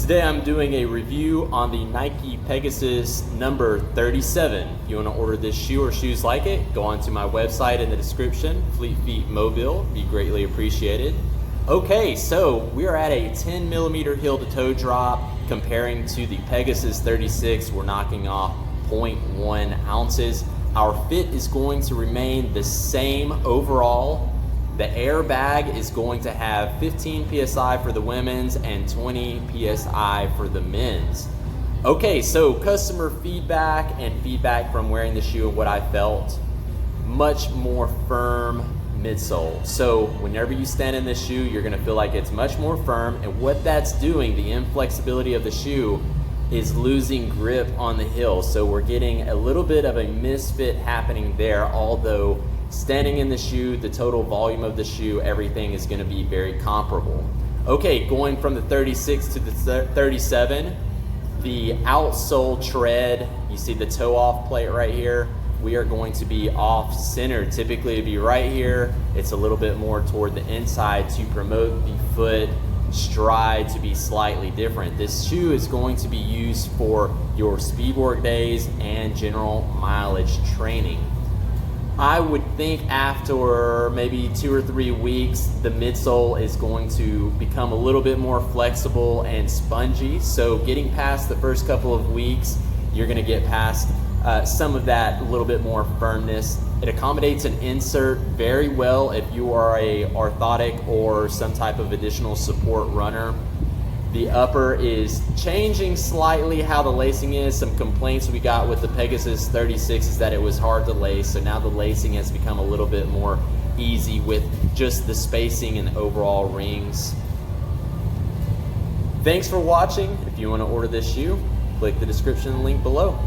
Today I'm doing a review on the Nike Pegasus number 37. If you want to order this shoe or shoes like it, go onto my website in the description, Fleet Feet Mobile, be greatly appreciated. Okay, so we are at a 10 millimeter heel to toe drop comparing to the Pegasus 36. We're knocking off 0.1 ounces. Our fit is going to remain the same overall. The airbag is going to have 15 PSI for the women's and 20 PSI for the men's. Okay, so customer feedback and feedback from wearing the shoe and what I felt, much more firm midsole. So whenever you stand in this shoe, you're gonna feel like it's much more firm, and what that's doing, the inflexibility of the shoe, is losing grip on the heel. So we're getting a little bit of a misfit happening there, although standing in the shoe, the total volume of the shoe, everything is gonna be very comparable. Okay, going from the 36 to the 37, the outsole tread, you see the toe off plate right here, we are going to be off center. Typically it'd be right here. It's a little bit more toward the inside to promote the foot stride to be slightly different. This shoe is going to be used for your speed work days and general mileage training. I would think after maybe 2 or 3 weeks, the midsole is going to become a little bit more flexible and spongy. So getting past the first couple of weeks, you're gonna get past some of that little bit more firmness. It accommodates an insert very well if you are a orthotic or some type of additional support runner. The upper is changing slightly how the lacing is. Some complaints we got with the Pegasus 36 is that it was hard to lace, so now the lacing has become a little bit more easy with just the spacing and overall rings. Thanks for watching. If you want to order this shoe, click the description link below.